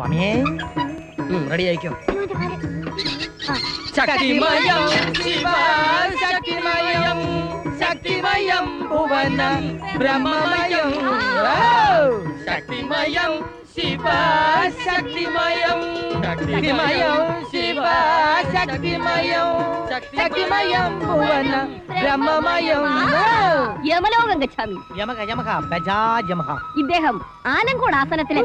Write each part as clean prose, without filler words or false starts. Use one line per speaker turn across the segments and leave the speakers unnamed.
സ്വാമിയേ
റെഡി ആയിക്കോ.
ശക്തിമയം ശിവ ശക്തിമയം ശക്തിമയം ഭുവനം ബ്രഹ്മമയം ശക്തിമയം ശിവ ശക്തിമയം ശക്തിമയം ശിവ ശക്തിമയം ശക്തിമയം ഭുവനം ബ്രഹ്മമയം.
യമലോകം ഗച്ഛാമി.
യമക യമക ബജാ യമക.
ഇദ്ദേഹം ആലങ്കോട് ആസനത്തിലെ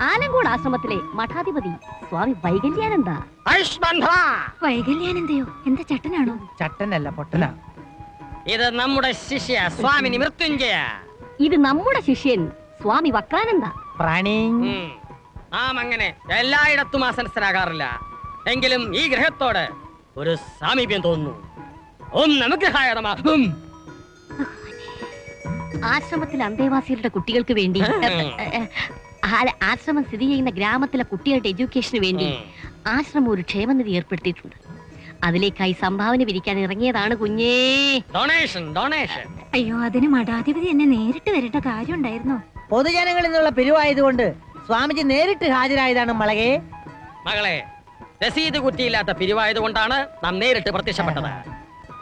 ആലങ്കോട് ആശ്രമത്തിലെ മഠാധിപതി സ്വാമി വൈകല്യാനന്ദ. വൈകല്യാനന്ദയോ? എന്താ ചട്ടനാണോ?
ചട്ടനല്ല, പൊട്ടന.
ഇത് നമ്മുടെ ശിഷ്യ സ്വാമിനി മൃത്യുഞ്ജയ.
ഇത് നമ്മുടെ ശിഷ്യൻ സ്വാമി വക്രാനന്ദ.
പ്രാണി
നാം അങ്ങനെ എല്ലായിടത്തും ആസനസ്ഥനാകാറില്ല. എങ്കിലും ഈ ഗ്രഹത്തോട് ഒരു സാമീപ്യം തോന്നുന്നു.
ആശ്രമത്തിലെ അന്തേവാസികളുടെ കുട്ടികൾക്ക് വേണ്ടി, ആശ്രമം സ്ഥിതി ചെയ്യുന്ന ഗ്രാമത്തിലെ കുട്ടികളുടെ എഡ്യൂക്കേഷന് വേണ്ടി ആശ്രമം ഒരു ക്ഷേമനിധി ഏർപ്പെടുത്തിയിട്ടുണ്ട്. അതിലേക്കായി സംഭാവന പിരിക്കാൻ ഇറങ്ങിയതാണ് കുഞ്ഞേ.
Donation donation.
അയ്യോ, അതിന് മഠാധിപതി എന്നെ നേരിട്ട് വരേണ്ട കാര്യം ഉണ്ടായിരുന്നോ?
പൊതുജനങ്ങളിൽ നിന്നുള്ള പിരിവായതുകൊണ്ട് സ്വാമിജി നേരിട്ട് ഹാജരായതാണ് മളകെ.
മകളെ, രസീത് കുറ്റിയില്ലാത്ത പിരിവായതുകൊണ്ടാണ് നാം നേരിട്ട് പ്രത്യക്ഷപ്പെട്ടത്.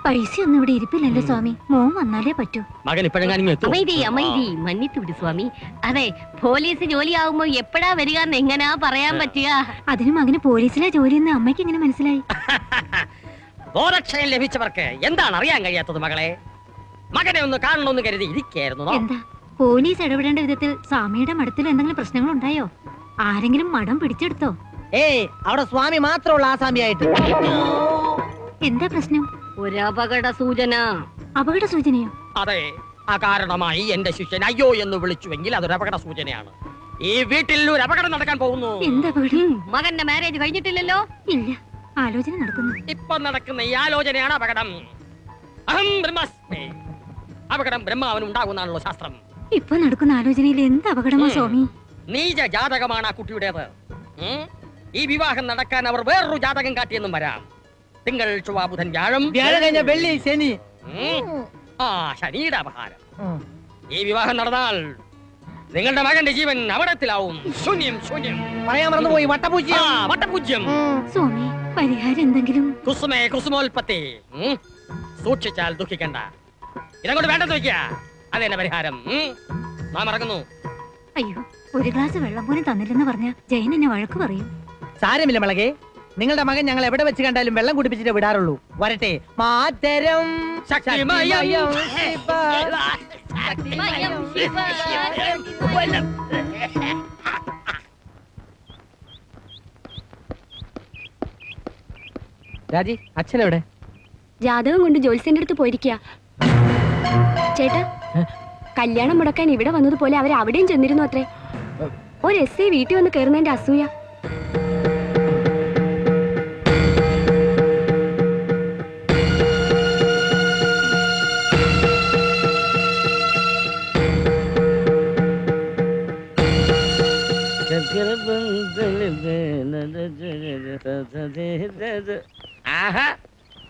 പൈസ ഒന്നും ഇവിടെ ഇരിപ്പില്ലല്ലോ സ്വാമി. മോൻ വന്നാലേ പറ്റൂ.
മകൻ ഇപ്പോഴെങ്ങാനും
മന്നിത്ത് വിട് സ്വാമി. അതെ, പോലീസ് ജോലിയാവുമ്പോ എപ്പോഴാ വരിക എന്ന് എങ്ങനാ പറയാൻ പറ്റുക? അതിന് മകന് പോലീസിലെ ജോലിയെന്ന് അമ്മയ്ക്ക് എങ്ങനെ മനസ്സിലായി?
ഗോരക്ഷയം ലഭിച്ചവർക്ക് എന്താണ് അറിയാൻ കഴിയാത്തത് മകളെ? മകനെ ഒന്ന് കാണണമെന്ന് കരുതി ഇരിക്കായിരുന്നു.
എന്താ പോലീസ് ഇടപെടേണ്ട വിധത്തിൽ സ്വാമിയുടെ മഠത്തിൽ എന്തെങ്കിലും പ്രശ്നങ്ങൾ ഉണ്ടായോ? ആരെങ്കിലും മഠം പിടിച്ചെടുത്തോ?
അവിടെ സ്വാമി മാത്രമുള്ള ആസാമിയായിട്ട്.
എന്താ പ്രശ്നം? ഒരു അപകട സൂചന. അപകട സൂചനയോ?
അതെ, അകാരണമായി എന്റെ ശിഷ്യൻ അയ്യോ എന്ന് വിളിച്ചുവെങ്കിൽ അതൊരു അപകട സൂചനയാണ്. ഈ വീട്ടിൽ ഒരു അപകടം നടക്കാൻ പോകുന്നു.
എന്താ അപകടം? മകന്റെ മാരേജ് കഴിഞ്ഞിട്ടില്ലല്ലോ? ഇല്ല, ആലോചന നടക്കുന്നു.
ഇപ്പൊ നടക്കുന്ന ഈ ആലോചനയാണ് അപകടം. അഹം ബ്രഹ്മാസ്മി. അപകടം ബ്രഹ്മാവിന് ഉണ്ടാകുന്നാണല്ലോ ശാസ്ത്രം.
ഇപ്പൊ നടക്കുന്ന ആലോചനയിൽ എന്ത് അപകടമോ സ്വാമി?
നീച ജാതകമാണ് ആ കുട്ടിയുടേത്. ഈ വിവാഹം നടക്കാൻ അവർ വേറൊരു ജാതകം കാട്ടിയെന്നും വരാം. തിങ്കൾ ചൊവ്വ ബുധൻ വ്യാഴം,
കഴിഞ്ഞ വെള്ളി ശനി,
ശനിയുടെ അപഹാരം. ഈ വിവാഹം നടന്നാൽ നിങ്ങളുടെ മകന്റെ ജീവൻ അപകടത്തിലാവും. ശൂന്യം ശൂന്യം.
പറയാൻ മറന്നുപോയി, വട്ടപൂജ്യം.
വട്ടപൂജ്യം.
സ്വാമി, പരിഹാരം എന്തെങ്കിലും?
കുസുമേ കുസുമോൽപത്തി. സൂക്ഷിച്ചാൽ ദുഃഖിക്കണ്ട. ഇതങ്ങോട്ട് വേണ്ടെന്ന് വെക്കുക. അതെന്നെ പരിഹാരം. നാം ഇറങ്ങുന്നു.
അയ്യോ, ഒരു ഗ്ലാസ് വെള്ളം പോലും തന്നില്ലെന്ന് പറഞ്ഞ ജയൻ എന്നെ വഴക്ക് പറയും.
സാരമില്ല മളകെ, നിങ്ങളുടെ മകൻ ഞങ്ങൾ എവിടെ വെച്ച് കണ്ടാലും വെള്ളം കുടിപ്പിച്ചിട്ട് വിടാറുള്ളൂ. വരട്ടെ. മാതരം രാജി, അച്ഛനെവിടെ?
ജാതകം കൊണ്ട് ജോത്സ്യന്റെ അടുത്ത് പോയിരിക്കുക. ചേട്ടാ, കല്യാണം മുടക്കാൻ ഇവിടെ വന്നതുപോലെ അവർ അവിടെയും ചെന്നിരുന്നു അത്രേ. ഒരു എസ് വീട്ടിൽ വന്ന് കയറുന്നതിന്റെ അസൂയ.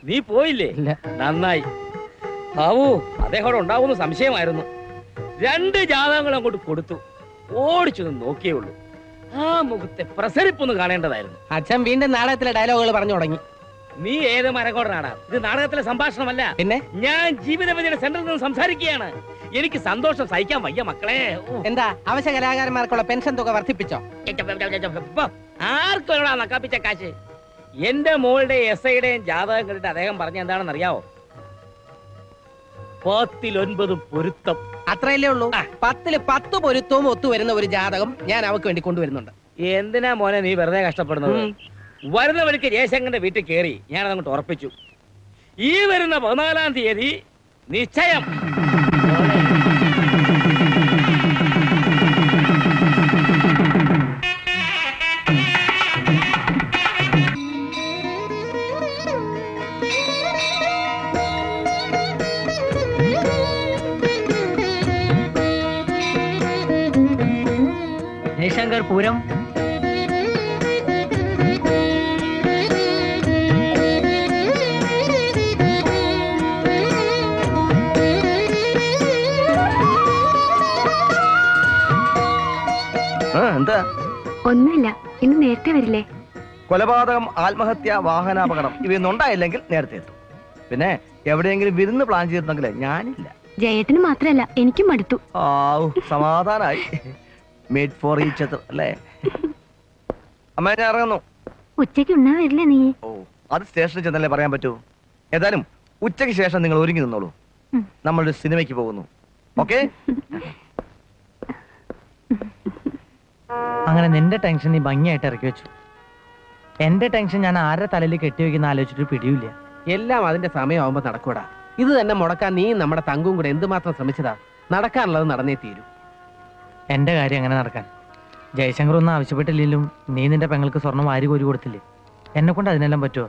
നീ പോയില്ലേ? നന്നായി. ആവൂ, അദ്ദേഹം ഉണ്ടാവുന്ന സംശയമായിരുന്നു. 2 ജാതകങ്ങൾ അങ്ങോട്ട് കൊടുത്തു. ഓടിച്ചു നോക്കിയേ ഉള്ളൂ. ആ മുഖത്തെ പ്രസരിപ്പൊന്ന് കാണേണ്ടതായിരുന്നു.
അച്ഛൻ വീണ്ടും നാടകത്തിലെ ഡയലോഗുകൾ പറഞ്ഞു തുടങ്ങി.
നീ ഏത് മരക്കോടനാടാ? ഇത് നാടകത്തിലെ സംഭാഷണമല്ല. പിന്നെ ഞാൻ ജീവിതവിജയ സെന്ററിൽ നിന്ന് സംസാരിക്കുകയാണ്. എനിക്ക് സന്തോഷം സഹിക്കാൻ വയ്യ മക്കളെ.
എന്താ അവശ്യ കലാകാരന്മാർക്കുള്ള പെൻഷൻ തുക വർദ്ധിപ്പിച്ചോ?
ആർക്കൊരാ നക്കാപ്പിച്ച കാശ്? എന്റെ മോളുടെ SIയുടെയും ജാതകം കണ്ടിട്ട് അദ്ദേഹം പറഞ്ഞ എന്താണെന്ന് അറിയാവോ? 10 പൊരുത്തം.
അത്രയല്ലേ ഉള്ളൂ. 10 10 പൊരുത്തവും ഒത്തുവരുന്ന ഒരു ജാതകം ഞാൻ അവക്ക് വേണ്ടി കൊണ്ടുവരുന്നുണ്ട്.
എന്തിനാ മോനെ നീ വെറുതെ കഷ്ടപ്പെടുന്നത്? വരുന്ന വഴിക്ക് ജയശങ്കറിന്റെ വീട്ടിൽ കയറി ഞാനതങ്ങോട്ട് ഉറപ്പിച്ചു. ഈ വരുന്ന 14-ാം തീയതി നിശ്ചയം.
ജയശങ്കർ പൂരം.
എന്താ
ഒന്നുമില്ല, ഇന്ന് നേരത്തെ വരില്ലേ?
കൊലപാതകം, ആത്മഹത്യ, വാഹനാപകടം ഇവയൊന്നും ഉണ്ടായില്ലെങ്കിൽ നേരത്തെ എത്തും. പിന്നെ എവിടെയെങ്കിലും വിരുന്ന് പ്ലാൻ ചെയ്തിട്ടുണ്ടെങ്കിൽ ഞാനില്ല.
ജയേട്ടന് മാത്രല്ല, എനിക്കും മടുത്തു.
ആവൂ, സമാധാനായി. മേഡ് ഫോർ ഈച്ച് അതർ അല്ലേ? അമ്മ ഞാൻ ഇറങ്ങുന്നു.
ഉച്ചയ്ക്ക് ഉണ്ണാൻ വരില്ലേ നീ?
ഓ, അത് സ്റ്റേഷനിൽ ചെന്നല്ലേ പറയാൻ പറ്റൂ. ഏതായാലും ഉച്ചയ്ക്ക് ശേഷം നിങ്ങൾ ഒരുങ്ങി നിന്നോളൂ. നമ്മളൊരു സിനിമയ്ക്ക് പോകുന്നു. ഓക്കെ?
അങ്ങനെ നിന്റെ ടെൻഷൻ നീ ഭംഗിയായിട്ട് ഇറക്കി വെച്ചു. എന്റെ ടെൻഷൻ ഞാൻ ആരുടെ തലയിൽ കെട്ടിവെക്കുന്ന ആലോചിച്ചിട്ട് പിടിയില്ല.
എല്ലാം അതിന്റെ സമയമാകുമ്പോ നടക്കൂടാ. ഇത് തന്നെ മുടക്കാൻ നീ നമ്മുടെ തങ്കും കൂടെ എന്തുമാത്രം ശ്രമിച്ചതാ. നടക്കാനുള്ളത് നടന്നേ തീരൂ.
എന്റെ കാര്യം അങ്ങനെ നടക്കാൻ ജയശങ്കർ ഒന്നും ആവശ്യപ്പെട്ടില്ലെങ്കിലും നീ നിന്റെ പെങ്ങൾക്ക് സ്വർണം വാരി കോരി കൊടുത്തില്ലേ? എന്നെ കൊണ്ട് അതിനെല്ലാം പറ്റുമോ?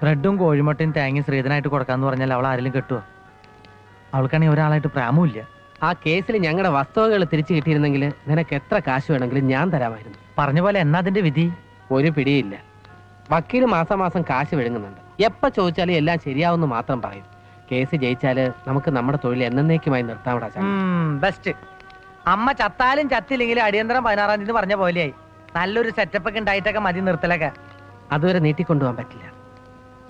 ബ്രെഡും കോഴിമുട്ടയും തേങ്ങയും ശ്രീധനായിട്ട് കൊടുക്കാന്ന് പറഞ്ഞാൽ അവൾ ആരെങ്കിലും കെട്ടുവോ? അവൾക്കാണെങ്കിൽ ഒരാളായിട്ട് പ്രാമുമില്ല.
ആ കേസിൽ ഞങ്ങളുടെ വസ്തുവകൾ തിരിച്ചു കിട്ടിയിരുന്നെങ്കിൽ നിനക്ക് എത്ര കാശ് വേണമെങ്കിലും ഞാൻ തരാമായിരുന്നു.
പറഞ്ഞ പോലെ എന്നാ അതിന്റെ വിധി?
ഒരു പിടിയില്ല. വക്കീല് മാസം കാശ് വിഴുങ്ങുന്നുണ്ട്. എപ്പോ ചോദിച്ചാലും എല്ലാം ശരിയാവുമെന്ന് മാത്രം പറയും. കേസ് ജയിച്ചാല് നമുക്ക് നമ്മുടെ തൊഴിൽ എന്നേക്കുമായി നിർത്താവിടാ.
ബെസ്റ്റ്. അമ്മ ചത്താലും ചത്തില്ലെങ്കിലും അടിയന്തരം 16-ാം തീയതി പറഞ്ഞ പോലെയായി. നല്ലൊരു സെറ്റപ്പ് ഒക്കെ ഉണ്ടായിട്ടൊക്കെ മതി നിർത്തലൊക്കെ.
അതുവരെ നീട്ടിക്കൊണ്ടുപോകാൻ പറ്റില്ല.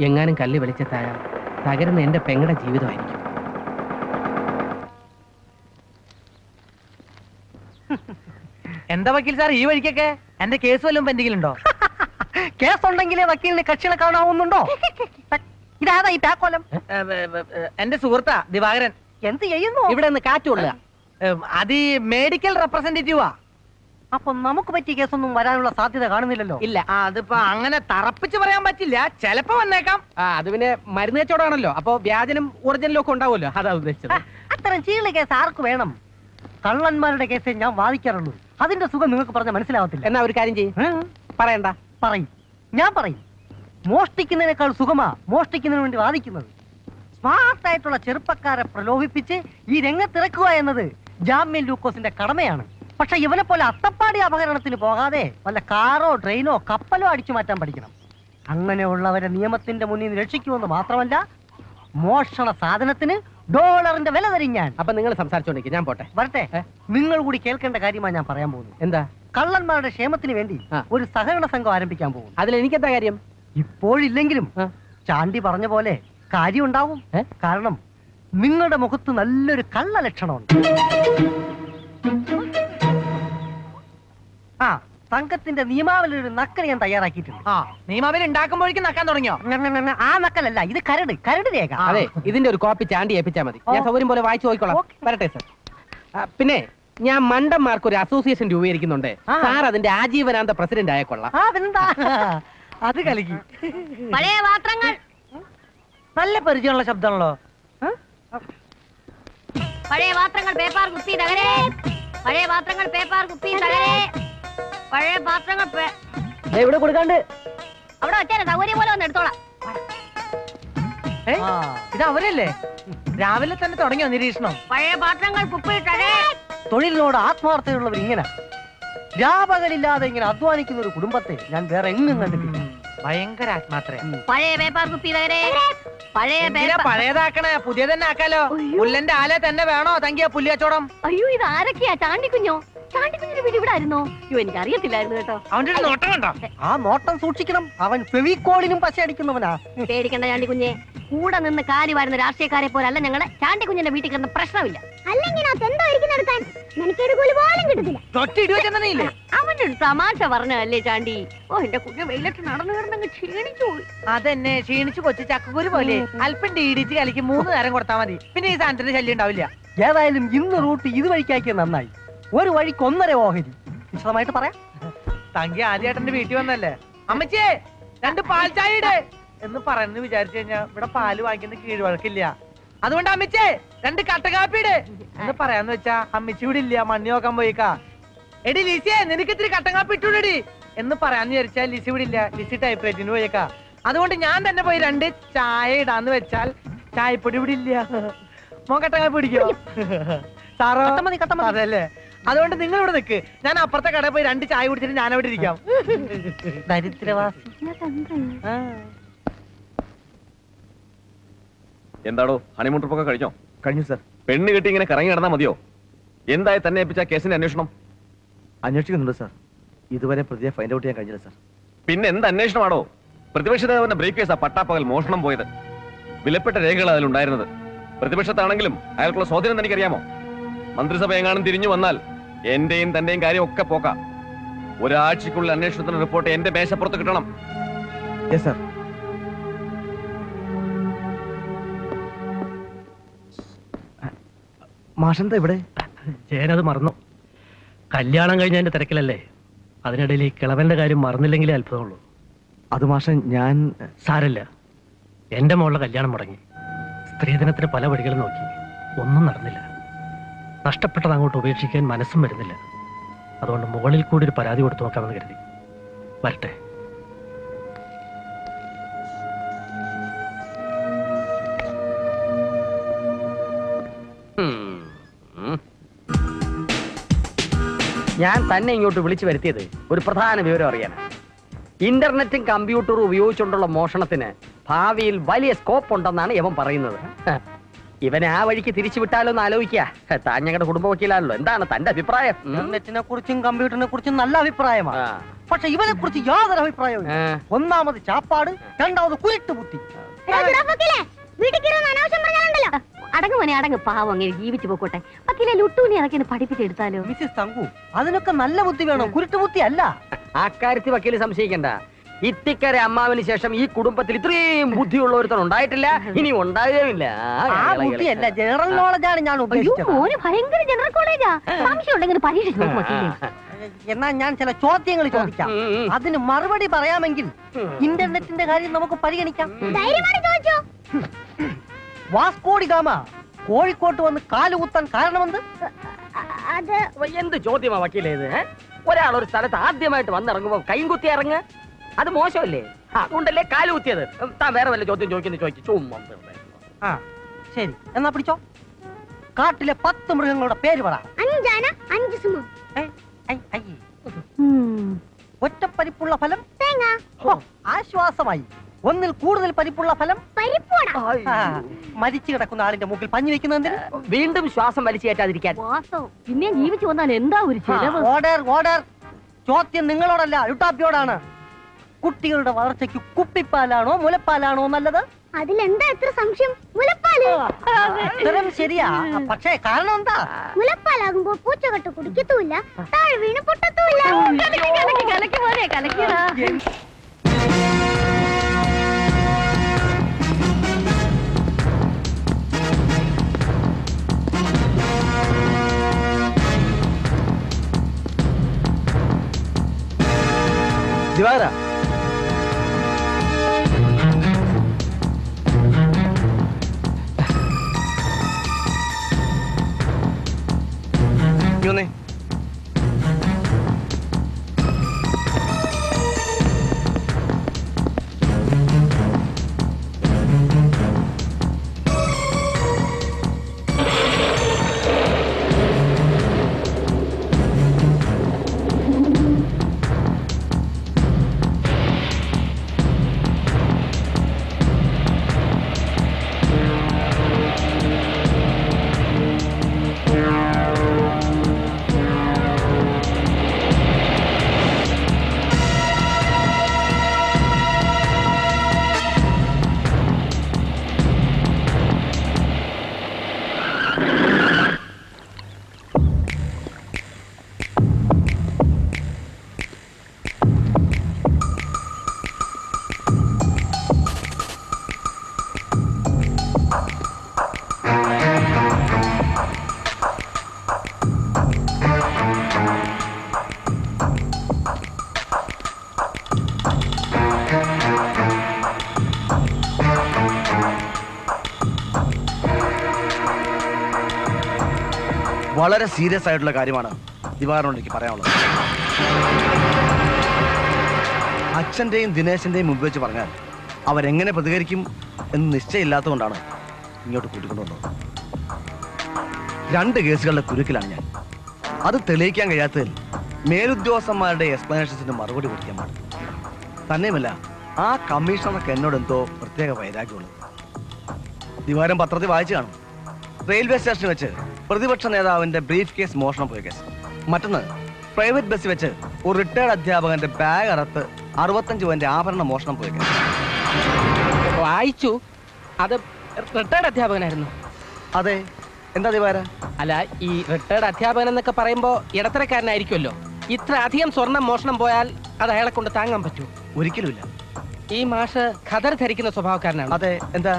എങ്ങാനും കല്ല് വെളിച്ചത്തായാൽ തകരുന്ന എന്റെ പെങ്ങളുടെ ജീവിതമായിരിക്കും.
എന്താ വക്കീൽ സാർ ഈ വഴിക്കൊക്കെ? എന്റെ കേസ് വല്ലതും പെൻഡിങ്ങിലുണ്ടോ?
കേസ് ഉണ്ടെങ്കിലേ വക്കീലിന് കക്ഷികളെ കാണാവുന്നുണ്ടോ? ഇതാതാ ഈ താക്കോലം?
എന്റെ സുഹൃത്താ ദിവാകരൻ.
എന്ത് ചെയ്യുന്നു?
ഇവിടെ നിന്ന് കാറ്റുകൊള്ളുക.
അത് ഈ മെഡിക്കൽ റെപ്രസെന്റേറ്റീവാ.
അപ്പൊ നമുക്ക് പറ്റിയ കേസൊന്നും വരാനുള്ള സാധ്യത കാണുന്നില്ലല്ലോ.
ഇല്ല.
അതിപ്പോ അങ്ങനെ തറപ്പിച്ച് പറയാൻ പറ്റില്ല. ചിലപ്പോ വന്നേക്കാം.
അത് പിന്നെ മരുന്ന് കച്ചവടമാണല്ലോ. അപ്പൊ വ്യാജനും ഒറിജിനലും ഒക്കെ ഉണ്ടാവുമല്ലോ. അതാ ഉദ്ദേശിച്ചത്.
അത്തരം ചീള കേസ് ആർക്ക് വേണം? കള്ളന്മാരുടെ കേസേ ഞാൻ വാദിക്കാറുള്ളൂ. അതിന്റെ സുഖം നിങ്ങൾക്ക് പറഞ്ഞാൽ മനസ്സിലാവത്തില്ല.
എന്നാ ഒരു കാര്യം ചെയ്യും, പറയണ്ട.
പറയും, ഞാൻ പറയും. മോഷ്ടിക്കുന്നതിനേക്കാൾ സുഖമാ മോഷ്ടിക്കുന്നതിന് വേണ്ടി വാദിക്കുന്നത്. സ്മാർട്ടായിട്ടുള്ള ചെറുപ്പക്കാരെ പ്രലോഭിപ്പിച്ച് ഈ രംഗത്തിറക്കുക എന്നത് ജാമ്യൻ ലൂക്കോസിന്റെ കടമയാണ്. പക്ഷെ ഇവനെ പോലെ അത്തപ്പാടി അപകടത്തിന് പോകാതെ വല്ല കാറോ ട്രെയിനോ കപ്പലോ അടിച്ചു മാറ്റാൻ പഠിക്കണം. അങ്ങനെയുള്ളവരെ നിയമത്തിന്റെ മുന്നിൽ നിന്ന് രക്ഷിക്കുമെന്ന് മാത്രമല്ല, മോഷണ സാധനത്തിന് ഡോളറിന്റെ വില തരും ഞാൻ.
അപ്പൊ നിങ്ങൾ സംസാരിച്ചോണ്ടിരിക്കും, ഞാൻ പോട്ടെ.
വരട്ടെ. നിങ്ങൾ കൂടി കേൾക്കേണ്ട കാര്യമാണ് ഞാൻ പറയാൻ പോകുന്നത്.
എന്താ?
കള്ളന്മാരുടെ ക്ഷേമത്തിന് വേണ്ടി ഒരു സഹകരണ സംഘം ആരംഭിക്കാൻ പോകും.
അതിൽ എനിക്കെന്താ കാര്യം?
ഇപ്പോഴില്ലെങ്കിലും ചാണ്ടി പറഞ്ഞ പോലെ കാര്യം ഉണ്ടാവും. കാരണം നിങ്ങളുടെ മുഖത്ത് നല്ലൊരു കള്ള ലക്ഷണമുണ്ട്. ആ സംഘത്തിന്റെ നിയമാവലി ഒരു നക്കൽ ഞാൻ തയ്യാറാക്കിയിട്ടുണ്ട്.
ആ നിയമാവലി ഉണ്ടാക്കുമ്പോഴേക്കും നക്കാൻ തുടങ്ങിയോ?
ആ നക്കലല്ല, ഇത് കരട് രേഖ.
അതെ, ഇതിന്റെ ഒരു കോപ്പി ചാണ്ടി ഏൽപ്പിച്ചാൽ മതി. ഞാൻ സൗകര്യം പോലെ വായിച്ചു നോക്കിക്കോളാം. വരട്ടെ സർ. പിന്നെ ഞാൻ മണ്ടന്മാർക്ക് ഒരു അസോസിയേഷൻ രൂപീകരിക്കുന്നുണ്ട്. സാർ അതിന്റെ ആജീവനാന്ത പ്രസിഡന്റ് ആയ കൊള്ളാം.
അത് കലക്കി.
പഴയ പാത്രങ്ങൾ,
നല്ല പരിചയമുള്ള ശബ്ദമാണല്ലോ.
പഴയ പാത്രങ്ങൾ പേപ്പർ കുപ്പി തകരേ. പഴയ പാത്രങ്ങൾ പേപ്പർ കുപ്പി തകരേ. പഴയ പാത്രങ്ങൾ
ഇവിടെ കൊടുക്കാണ്ട്
അവിടെ വെച്ചാൽ സൗകര്യം പോലെ വന്ന് എടുത്തോളാം.
ഇത് അവരല്ലേ? രാവിലെ തന്നെ തുടങ്ങിയോ നിരീക്ഷണം?
പഴയ പാത്രങ്ങൾ കുപ്പി തകരേ.
തൊഴിലിനോട് ആത്മാർത്ഥതയുള്ളവർ ഇങ്ങനെ വ്യാപകരില്ലാതെ ഇങ്ങനെ അധ്വാനിക്കുന്ന ഒരു കുടുംബത്തെ ഞാൻ വേറെ എങ്ങും കണ്ടിട്ടില്ല.
ഭയങ്കര ആത്മാത്രയാ.
പഴയ പേപ്പർ കുപ്പി തകരേ. പഴയ
പഴയതാക്കണേ, പുതിയ തന്നെ ആക്കാലോ. പുല്ലന്റെ ആലെ തന്നെ വേണോ തങ്കിയ പുല്ലി കച്ചവടം?
അയ്യോ, ഇത് ആരൊക്കെയാ? ചാണ്ടിക്കുഞ്ഞോ? ചാണ്ടിക്കുഞ്ഞിന്റെ വീട് ഇവിടെ ആയിരുന്നോ? അയ്യോ, എനിക്ക് അറിയത്തില്ലായിരുന്നു കേട്ടോ.
അവന്റെ ഒരു നോട്ടം കണ്ടോ?
ആ നോട്ടം സൂക്ഷിക്കണം. അവൻ ഫെവിക്കോളിനും പശ അടിക്കുന്നവനാ.
പേടിക്കണ്ട ചാണ്ടിക്കുഞ്ഞെ. കൂടെ നിന്ന് കാലി വരുന്ന രാഷ്ട്രീയക്കാരെ പോലല്ല ഞങ്ങള്. ചാണ്ടിക്കുഞ്ഞിന്റെ വീട്ടിൽ കിടന്ന പ്രശ്നമില്ല. അല്ലെങ്കിൽ അവന്റെ ഒരു തമാശ പറഞ്ഞല്ലേ ചാണ്ടി. ഓ, എന്റെ കുഞ്ഞ് വെയിലത്ത് നടന്നു കിടന്നങ്ങ് ക്ഷീണിച്ചു പോയി.
അതെന്നെ ക്ഷീണിച്ചു കൊച്ചു ചക്കുകുരു പോലെ. അല്പം ഡീഡിച്ച് കലിക്ക് 3 നേരം കൊടുത്താൽ മതി. പിന്നെ ഈ സാധനത്തിന് ശല്യം ഉണ്ടാവില്ല.
ഏതായാലും ഇന്ന് റൂട്ട് ഇത് വഴിക്കാക്കിയത് നന്നായി. ഒരു വഴിക്ക് 1.5 ഓഹരി. വിശദമായിട്ട് പറയാം.
തങ്കി ആദ്യമായിട്ടെന്റെ വീട്ടിൽ വന്നല്ലേ. അമ്മച്ചേ 2 പാൽ ചായ ഇട് എന്ന് പറയുന്നു വിചാരിച്ചു കഴിഞ്ഞാ ഇവിടെ പാല് വാങ്ങിക്കുന്ന കീഴ്വഴക്കില്ല. അതുകൊണ്ട് അമ്മച്ചേ 2 കട്ടകാപ്പി ഇട് എന്ന് പറയാന്ന് വെച്ചാ അമ്മച്ചി ഇവിടെ ഇല്ല, മണ്ണി നോക്കാൻ പോയിക്കാ. എടി ലിസിയെ നിനക്ക് ഇത്തിരി കട്ടകാപ്പി ഇട്ടൂടി എന്ന് പറയാന്ന് വിചാരിച്ചാൽ ലിസി ഇവിടെ ഇല്ല, ലിസി ടൈപ്പ് റൈറ്റിന് പോയേക്കാ. അതുകൊണ്ട് ഞാൻ തന്നെ പോയി 2 ചായ ഇടാന്ന് വെച്ചാൽ ചായപ്പൊടി ഇവിടെ ഇല്ല. മോൻ കട്ടകാപ്പി പിടിക്കോ സാറോ? അതല്ലേ. അതുകൊണ്ട് നിങ്ങൾ ഇവിടെ നിൽക്ക്, ഞാൻ അപ്പുറത്തെ കടയിൽ പോയി 2 ചായ കുടിച്ചിട്ട് ഞാൻ അവിടെ ഇരിക്കാം.
ദരിദ്രവാസി.
എന്താടോ ഹണിമൂൺ ട്രിപ്പൊക്കെ കഴിഞ്ഞോ?
കഴിഞ്ഞു സർ.
പെണ്ണ് കെട്ടി ഇങ്ങനെ കറങ്ങി നടന്നാ മതിയോ? എന്തായി തന്നെ ഏൽപ്പിച്ച കേസിന്റെ അന്വേഷണം?
അന്വേഷിക്കുന്നുണ്ട് സാർ. ഇതുവരെ പ്രതിയെ ഫൈൻഡ് ഔട്ട് ചെയ്യാൻ കഴിഞ്ഞില്ല സാർ.
പിന്നെ എന്ത് അന്വേഷണമാണോ? പ്രതിപക്ഷ നേതാവിന്റെ ബ്രീഫ് കേസാ പട്ടാപ്പകൽ മോഷണം പോയത്. വിലപ്പെട്ട രേഖകൾ അതിലുണ്ടായിരുന്നത്. പ്രതിപക്ഷത്താണെങ്കിലും അയാൾക്കുള്ള സ്വാധീനം എനിക്കറിയാമോ? മന്ത്രിസഭ എങ്ങാനും തിരിഞ്ഞു വന്നാൽ എന്റെയും തന്റെയും കാര്യം ഒക്കെ പോക്കാം. ഒരാഴ്ചക്കുള്ളിൽ അന്വേഷണത്തിന് റിപ്പോർട്ട് എന്റെ മേശപ്പുറത്ത് കിട്ടണം.
Yes sir. മാഷെന്താ ഇവിടെ?
ജയനത് മറന്നു. കല്യാണം കഴിഞ്ഞതിന്റെ തിരക്കിലല്ലേ. അതിനിടയിൽ ഈ കിളവന്റെ കാര്യം മറന്നില്ലെങ്കിലേ അത്ഭുതമുള്ളൂ.
അത് മാഷൻ ഞാൻ
സാരല്ല, എന്റെ മോളുടെ കല്യാണം മുടങ്ങി. സ്ത്രീധനത്തിന് പല വഴികളും നോക്കി, ഒന്നും നടന്നില്ല. നഷ്ടപ്പെട്ടത് അങ്ങോട്ട് ഉപേക്ഷിക്കാൻ മനസ്സും വരുന്നില്ല. അതുകൊണ്ട് മുകളിൽ കൂടി ഒരു പരാതി കൊടുത്തു നോക്കാമെന്ന് കരുതി. വരട്ടെ.
ഞാൻ തന്നെ ഇങ്ങോട്ട് വിളിച്ചു വരുത്തിയത് ഒരു പ്രധാന വിവരം അറിയാനാണ്. ഇന്റർനെറ്റും കമ്പ്യൂട്ടറും ഉപയോഗിച്ചുകൊണ്ടുള്ള മോഷണത്തിന് ഭാവിയിൽ വലിയ സ്കോപ്പ് ഉണ്ടെന്നാണ് ഇവൻ പറയുന്നത്. ഇവനെ ആ വഴിക്ക് തിരിച്ചു വിട്ടാലോ എന്ന് ആലോചിക്കുക. താൻ ഞങ്ങളുടെ കുടുംബ വക്കീലാണല്ലോ, എന്താണ് തന്റെ അഭിപ്രായം?
ഇന്റർനെറ്റിനെ കുറിച്ചും കമ്പ്യൂട്ടറിനെ കുറിച്ചും നല്ല അഭിപ്രായമാണ്. പക്ഷെ ഇവനെ കുറിച്ച് യാതൊരു അഭിപ്രായവും. ഒന്നാമത് ചാപ്പാട്, രണ്ടാമത് കുരുട്ട് ബുദ്ധി.
അടങ്ങ് മോനെ അടങ്ങ്, പാവം അങ്ങനെ ജീവിച്ചു പോക്കോട്ടെ. വക്കീലെ ലുട്ടൂനെ അതൊക്കെ പഠിപ്പിച്ചെടുത്താലോ?
മിസ്സിസ് തങ്കു, അതിനൊക്കെ നല്ല ബുദ്ധി വേണം, കുരുട്ട് ബുദ്ധി അല്ല.
അക്കാര്യത്തിൽ വക്കീല് സംശയിക്കണ്ട. ഇത്തിക്കര അമ്മാവിന് ശേഷം ഈ കുടുംബത്തിൽ ഇത്രയും ബുദ്ധിയുള്ള ഒരുത്തൻ ഉണ്ടായിട്ടില്ല, ഇനി ഉണ്ടാകുകയുമില്ല.
ആ ബുദ്ധിയല്ല, ജനറൽ നോളജാണ് ഞാൻ ഉദ്ദേശിച്ചത്.
ഭയങ്കര ജനറൽ കോളേജാ. സംശയം ഉണ്ടെങ്കിൽ പരീക്ഷിച്ചു നോക്കും വക്കീലെ.
എന്നാ ഞാൻ ചില ചോദ്യങ്ങൾ ചോദിക്കാം, അതിന് മറുപടി പറയാമെങ്കിൽ ഇന്റർനെറ്റിന്റെ കാര്യം നമുക്ക് പരിഗണിക്കാം. വാസ്കോഡി ഗാമ കോഴിക്കോട്ട് വന്ന് കാലുകുത്താൻ കാരണമെന്ത്?
എന്ത് ചോദ്യമാ വക്കീലേത്? ഒരാൾ ഒരു സ്ഥലത്ത് ആദ്യമായിട്ട് വന്നിറങ്ങുമ്പോ കൈയും കുത്തി ഇറങ്ങ്, അത് മോശമല്ലേ? അതുകൊണ്ടല്ലേ കാല് കുത്തിയത്. താൻ വേറെ വല്ല ചോദ്യം ചോദിക്കുന്നു ചുമ്മാ.
ആ ശരി, എന്നാ പിടിച്ചോ. കാട്ടിലെ 10 മൃഗങ്ങളുടെ പേര് പറ. ഒറ്റപ്പരിപ്പുള്ള ഫലം ആശ്വാസമായി. ഒന്നിൽ കൂടുതൽ പരിപ്പുള്ള ഫലം മരിച്ചു കിടക്കുന്ന ആളിന്റെ മൂക്കിൽ പഞ്ഞു വെക്കുന്നതിന്
വീണ്ടും ശ്വാസം വലിച്ചു കയറ്റാതിരിക്കാൻ.
പിന്നെ ജീവിച്ചു വന്നാൽ എന്താ ഒരു ചിലവ്?
Order order. ചോദ്യം നിങ്ങളോടല്ല, യുട്ടാപ്പിയോടാണ്. കുട്ടികളുടെ വളർച്ചയ്ക്ക് കുപ്പിപ്പാലാണോ മുലപ്പാലാണോ നല്ലത്?
അതിലെന്താ എത്ര സംശയം? മുലപ്പാല്.
ഉത്തരം ശരിയാ, പക്ഷേ കാരണം എന്താ?
മുലപ്പാലാകുമ്പോ പൂച്ചകെട്ട് കുടിക്കത്തുമില്ല, താഴെ വീണ് പൊട്ടത്തുമില്ല. കലക്കി പോലെ കലക്കിയതാ.
ദിവാര, വളരെ സീരിയസ് ആയിട്ടുള്ള കാര്യമാണ് ദിവാറിനോട് എനിക്ക് പറയാനുള്ളത്. അച്ഛന്റെയും ദിനേശന്റെയും മുമ്പ് വെച്ച് പറഞ്ഞാൽ അവരെങ്ങനെ പ്രതികരിക്കും എന്ന് നിശ്ചയമില്ലാത്തതുകൊണ്ടാണ് ഇങ്ങോട്ട് കൂട്ടിക്കൊണ്ടുവന്നത്. 2 കേസുകളുടെ കുരുക്കിലാണ് ഞാൻ. അത് തെളിയിക്കാൻ കഴിയാത്തതിൽ മേലുദ്യോഗസ്ഥന്മാരുടെ എക്സ്പ്ലനേഷൻസിന് മറുപടി കൊടുക്കാൻ പാടില്ല. തന്നെയുമല്ല, ആ കമ്മീഷണർക്ക് എന്നോട് എന്തോ പ്രത്യേക വൈരാഗ്യമുള്ളത്. ദിവാരം പത്രത്തിൽ വായിച്ചു കാണും. റെയിൽവേ സ്റ്റേഷനിൽ വെച്ച് പ്രതിപക്ഷ നേതാവിന്റെ ബ്രീഫ് കേസ് മോഷണം പോയ കേസ്. മറ്റൊന്ന് പ്രൈവറ്റ് ബസ് വെച്ച് ഒരു റിട്ടയർഡ് അധ്യാപകന്റെ ബാഗ് അറത്ത് 65 പവന്റെ ആഭരണ മോഷണം പോയിക്കാൻ.
വായിച്ചു. അത് റിട്ടയർഡ് അധ്യാപകനായിരുന്നു.
അതെ, എന്താ ദിവാര?
അല്ല, ഈ റിട്ടയർഡ് അധ്യാപകൻ എന്നൊക്കെ പറയുമ്പോ ഇടത്തരക്കാരനായിരിക്കുമല്ലോ. ഇത്ര അധികം സ്വർണം മോഷണം പോയാൽ അത് അയാളെ കൊണ്ട് താങ്ങാൻ പറ്റൂ?
ഒരിക്കലുമില്ല.
ഈ മാഷ് ഖദർ ധരിക്കുന്ന സ്വഭാവക്കാരനാണ്.
അതെ, എന്താ?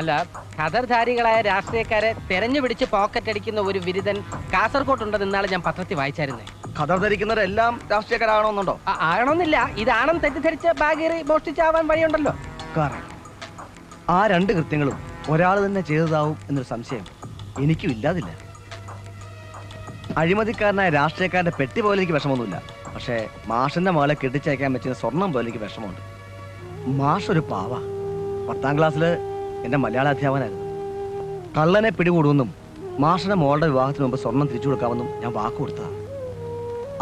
അല്ല, ഖദർധാരികളായ രാഷ്ട്രീയക്കാരെ തെരഞ്ഞു പിടിച്ച് പോക്കറ്റ് അടിക്കുന്ന ഒരു വിരുദ്ധൻ കാസർഗോട്ടുണ്ടെന്ന് ഇന്നാളെ ഞാൻ പത്രത്തിൽ വായിച്ചായിരുന്നേ.
ഖദർ ധരിക്കുന്നവരെല്ലാം രാഷ്ട്രീയക്കാരാകണമെന്നുണ്ടോ?
ആകണമെന്നില്ല. ഇതാണെന്ന് തെറ്റിദ്ധരിച്ച് ബാഗേറി മോഷ്ടിച്ചാവാൻ വഴിയുണ്ടല്ലോ.
കാരണം ആ 2 കൃത്യങ്ങളും ഒരാൾ തന്നെ ചെയ്തതാവും എന്നൊരു സംശയം എനിക്കും ഇല്ലാതില്ല. അഴിമതിക്കാരനായ രാഷ്ട്രീയക്കാരന്റെ പെട്ടി പോലെ എനിക്ക് വിഷമമൊന്നുമില്ല. പക്ഷേ മാഷിന്റെ മകളെ കെട്ടിച്ചയക്കാൻ പറ്റുന്ന സ്വർണം പോലെ എനിക്ക് വിഷമമുണ്ട്. മാഷ് ഒരു പാവ. 10ാം ക്ലാസ്സില് എന്റെ മലയാള അധ്യാപകനായിരുന്നു. കള്ളനെ പിടികൂടുമെന്നും മാഷിന്റെ മോളുടെ വിവാഹത്തിന് മുമ്പ് സ്വർണം തിരിച്ചു കൊടുക്കാമെന്നും ഞാൻ വാക്ക് കൊടുത്തതാണ്.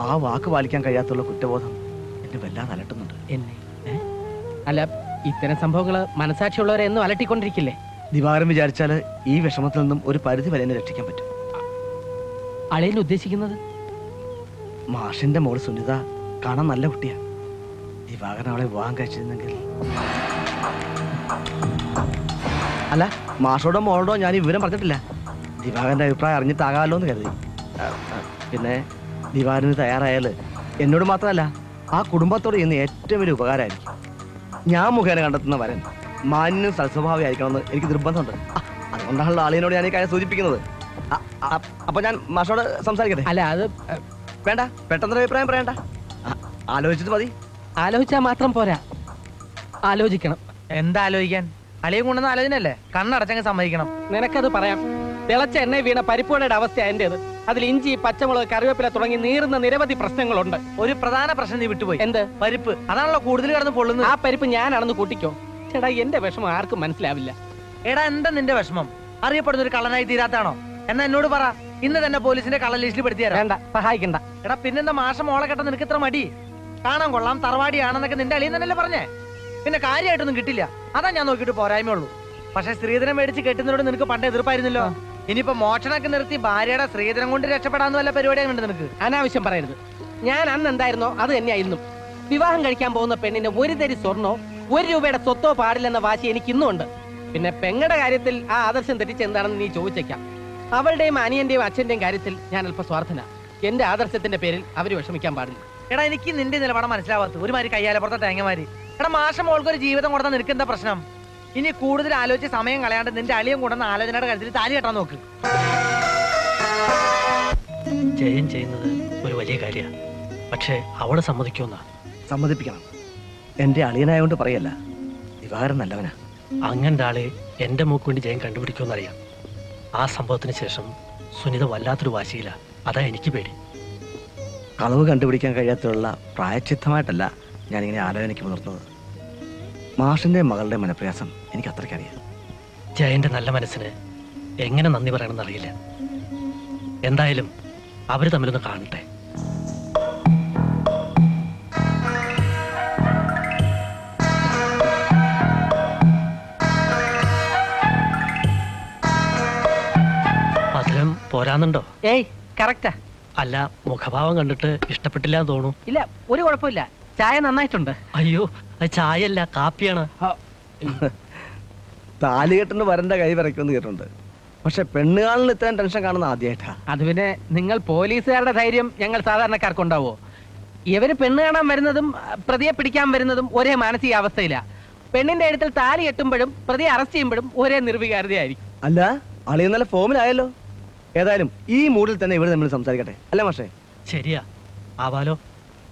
ആ വാക്ക് പാലിക്കാൻ കഴിയാത്തുള്ള കുറ്റബോധം എന്നെ വല്ലാതെ അലട്ടുന്നുണ്ട്.
എന്നെ അല്ല, ഇത്തരം സംഭവങ്ങള് മനസാക്ഷിയുള്ളവരെ എന്നും അലട്ടിക്കൊണ്ടിരിക്കില്ലേ?
ദിവാകരൻ വിചാരിച്ചാല് ഈ വിഷമത്തിൽ നിന്നും ഒരു പരിധി വരെ എന്നെ രക്ഷിക്കാൻ പറ്റും.
അളിയൻ ഉദ്ദേശിക്കുന്നത്?
മാഷിന്റെ മോള് സുനിത കാണാൻ നല്ല കുട്ടിയാ. ദിവാകരൻ അവളെ വിവാഹം കഴിച്ചിരുന്നെങ്കിൽ. അല്ല, മാഷോടോ മോളോടോ ഞാൻ ഈ വിവരം പറഞ്ഞിട്ടില്ല. ദിവാകരന്റെ അഭിപ്രായം അറിഞ്ഞിട്ടാകാമല്ലോ എന്ന് കരുതി. പിന്നെ ദിവാകരന് തയ്യാറായാല് എന്നോട് മാത്രമല്ല ആ കുടുംബത്തോട് ഇന്ന് ഏറ്റവും വലിയ ഉപകാരമായിരിക്കും. ഞാൻ മുഖേന കണ്ടെത്തുന്ന വരൻ മാന്യനും സൽസ്വഭാവിയായിരിക്കണമെന്ന് എനിക്ക് നിർബന്ധമുണ്ട്. അതുകൊണ്ടാണല്ലോ ആളിനോട് ഞാൻ ഈ കാര്യം സൂചിപ്പിക്കുന്നത്. അപ്പൊ ഞാൻ മാഷോട് സംസാരിക്കട്ടെ?
അല്ല, അത്
വേണ്ട, പെട്ടെന്നൊരു അഭിപ്രായം പറയണ്ട. ആലോചിച്ചിട്ട് മതി.
ആലോചിച്ചാൽ മാത്രം പോരാ, ആലോചിക്കണം.
എന്താ ആലോചിക്കാൻ? അളിയും കൊണ്ടുവന്ന ആലോചനയല്ലേ? കണ്ണടച്ചങ്ങ് സമ്മതിക്കണം.
നിനക്കത് പറയാം. തിളച്ച എണ്ണ വീണ പരിപ്പുവടയുടെ അവസ്ഥ എന്റേത്. അതിൽ ഇഞ്ചി, പച്ചമുളക്, കറിവേപ്പില തുടങ്ങി നീറുന്ന നിരവധി പ്രശ്നങ്ങളുണ്ട്.
ഒരു പ്രധാന പ്രശ്നം നീ വിട്ടുപോയി.
എന്ത്?
പരിപ്പ്. അതാണല്ലോ കൂടുതൽ കിടന്ന് പൊള്ളുന്നത്.
ആ പരിപ്പ് ഞാനാണെന്ന് കൂട്ടിക്കോ. ചേട്ടാ, എന്റെ വിഷമം ആർക്കും മനസ്സിലാവില്ല.
എടാ, എന്താ നിന്റെ വിഷമം? അറിയപ്പെടുന്ന ഒരു കള്ളനായി തീരാത്താണോ? എന്നാ എന്നോട് പറ, ഇന്ന് തന്നെ പോലീസിന്റെ കള്ള ലിസ്റ്റിൽ പെടുത്തിയാ.
വേണ്ട, സഹായിക്കണ്ട.
എടാ, പിന്നെന്താ മാഷം മോളെ കെട്ടാൻ നിനക്ക് ഇത്ര മടി? കാണാൻ കൊള്ളാം, തറവാടിയാണെന്നൊക്കെ നിന്റെ അളിയിൽ തന്നെയല്ലേ പറഞ്ഞേ. പിന്നെ കാര്യമായിട്ടൊന്നും കിട്ടില്ല. അതാ ഞാൻ നോക്കിയിട്ട് പോരായ്മയുള്ളൂ. പക്ഷെ സ്ത്രീധനം മേടിച്ച് കെട്ടുന്നതിനോട് നിനക്ക് പണ്ട് എതിർപ്പായിരുന്നല്ലോ. ഇനിയിപ്പോ മോഷണൊക്കെ നിർത്തി ഭാര്യയുടെ സ്ത്രീധനം കൊണ്ട് രക്ഷപ്പെടാന്ന് വല്ല പരിപാടിയാണ് നിനക്ക്.
അനാവശ്യം പറയരുത്. ഞാൻ അന്ന് എന്തായിരുന്നോ അത് തന്നെയായിരുന്നു. വിവാഹം കഴിക്കാൻ പോകുന്ന പെണ്ണിന് ഒരു തരി സ്വർണ്ണോ 1 രൂപയുടെ സ്വത്തോ പാടില്ലെന്ന വാശി എനിക്ക് ഇന്നും ഉണ്ട്. പിന്നെ പെങ്ങളുടെ കാര്യത്തിൽ ആ ആദർശം തെറ്റിച്ച് എന്താണെന്ന് നീ ചോദിച്ചേക്കാം. അവളുടെയും അനിയന്റെയും അച്ഛന്റെയും കാര്യത്തിൽ ഞാൻ അല്പ സ്വാർത്ഥന. എന്റെ ആദർശത്തിന്റെ പേരിൽ അവര് വിഷമിക്കാൻ പാടില്ല.
എടാ, എനിക്ക് നിന്റെ നിലപാട് മനസ്സിലാവാത്ത ഒരുമാതിരി കയ്യാലപ്പുറത്തെ തേങ്ങമാരി. എടാ, മാഷം മോൾക്കൊരു ജീവിതം കൊടുത്താൽ നിനക്ക് എന്താ പ്രശ്നം? ഇനി കൂടുതൽ ആലോചിച്ച് സമയം കളയാണ്ട് നിന്റെ അളിയും കൊണ്ടുവന്ന ആലോചനയുടെ കാര്യത്തിൽ താലി കെട്ടാൻ നോക്ക്.
ജയൻ ചെയ്യുന്നത് ഒരു വലിയ കാര്യമാണ്. പക്ഷേ അവള് സമ്മതിക്കുമെന്നാ?
സമ്മതിപ്പിക്കണം. എന്റെ അളിയനായോണ്ട് പറയല്ല, ദിവാകരൻ നല്ലവനാ.
അങ്ങൻ്റെ ആളെ എന്റെ മൂക്കുവേണ്ടി ജയൻ കണ്ടുപിടിക്കുമെന്നറിയാം. ആ സംഭവത്തിന് ശേഷം സുനിത വല്ലാത്തൊരു വാശിയില്ല. അതാ എനിക്ക് പേടി.
കളവ് കണ്ടുപിടിക്കാൻ കഴിയാത്തുള്ള പ്രായച്ചിത്തമായിട്ടല്ല ഞാനിങ്ങനെ ആലോചനയ്ക്ക് മുതിർന്നത്. മാഷിന്റെ മകളുടെ മനപ്രയാസം എനിക്ക് അത്രയ്ക്കറിയാം.
ജയന്റെ നല്ല മനസ്സിന് എങ്ങനെ നന്ദി പറയണമെന്നറിയില്ല. എന്തായാലും അവര് തമ്മിലൊന്ന് കാണട്ടെ. മധുരം പോരാന്നുണ്ടോ?
ഏയ്, കറക്റ്റാ.
അല്ല, മുഖഭാവം കണ്ടിട്ട് ഇഷ്ടപ്പെട്ടില്ല എന്ന് തോന്നുന്നു.
ഇല്ല, ഒരു കുഴപ്പമില്ല. ചായ നന്നായിട്ടുണ്ട്.
അയ്യോ, അത് ചായയല്ല, കാപ്പിയാണ്.
താലികെട്ടിന് വരന്റെ കൈ വിറയ്ക്കുമെന്ന് കേട്ടിട്ടുണ്ട്. പക്ഷെ പെണ്ണുകാളിൽ ഇത്രയും ടെൻഷൻ കാണുന്ന ആദ്യമായിട്ടാ.
അത് പിന്നെ നിങ്ങൾ പോലീസുകാരുടെ ധൈര്യം ഞങ്ങൾ സാധാരണക്കാർക്കുണ്ടാവോ? ഇവര് പെണ്ണ് കാണാൻ വരുന്നതും പ്രതിയെ പിടിക്കാൻ വരുന്നതും ഒരേ മാനസികാവസ്ഥയില്ല. പെണ്ണിന്റെ എഴുത്തിൽ താലി കെട്ടുമ്പോഴും പ്രതിയെ അറസ്റ്റ് ചെയ്യുമ്പോഴും ഒരേ നിർവികാരതയായിരിക്കും.
അല്ല, അളിയ നല്ല ഫോമിലായല്ലോ. ഏതായാലും ഈ മൂഡിൽ തന്നെ ഇവിടെ നമ്മൾ സംസാരിക്കട്ടെ, അല്ലേ മാഷേ?
ശരിയാ, ആവാലോ.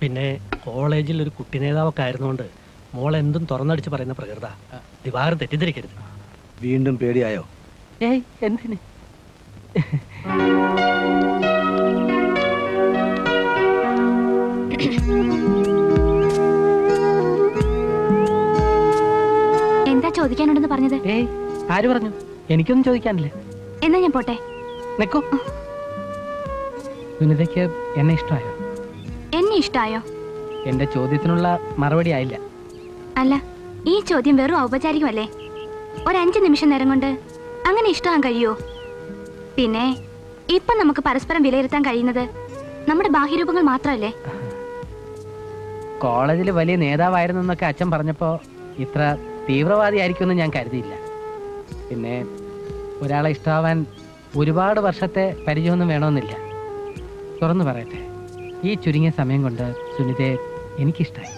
പിന്നെ കോളേജിൽ ഒരു കുട്ടി നേതാവൊക്കെ ആയിരുന്നുകൊണ്ട് മോൾ എന്തും തുറന്നടിച്ച് പറയുന്ന പ്രകൃത. ദിവാകരൻ തെറ്റിദ്ധരിക്കരുത്.
വീണ്ടും പേടിയായോ?
ഏയ്, എന്തിന്?
എന്താ ചോദിക്കാനുണ്ടെന്ന് പറഞ്ഞത്?
ഏയ്, ആര് പറഞ്ഞു? എനിക്കൊന്നും ചോദിക്കാനില്ല.
എന്നാ ഞാൻ പോട്ടെ.
നിക്കോ. സുനിതയ്ക്ക് എന്നെ ഇഷ്ടമായോ?
എന്നെ ഇഷ്ടായോ?
എന്റെ ചോദ്യത്തിനുള്ള മറുപടി ആയില്ല.
അല്ല, ഈ ചോദ്യം വെറും ഔപചാരികമല്ലേ? ഒരു 5 നിമിഷം നേരം കൊണ്ട് അങ്ങനെ ഇഷ്ടമാകാൻ കഴിയുമോ? പിന്നെ ഇപ്പൊ നമുക്ക് പരസ്പരം വിലയിരുത്താൻ കഴിയുന്നത് നമ്മുടെ ബാഹ്യരൂപങ്ങൾ മാത്രമല്ലേ?
കോളേജിൽ വലിയ നേതാവായിരുന്നു എന്നൊക്കെ അച്ഛൻ പറഞ്ഞപ്പോ ഇത്ര തീവ്രവാദിയായിരിക്കുമെന്ന് ഞാൻ കരുതിയില്ല. പിന്നെ ഒരാളെ ഇഷ്ടമാവാൻ ഒരുപാട് വർഷത്തെ പരിചയമൊന്നും വേണമെന്നില്ല. തുറന്നു പറയട്ടെ, ഈ ചുരുങ്ങിയ സമയം കൊണ്ട് സുനിതയെ എനിക്കിഷ്ടമായി.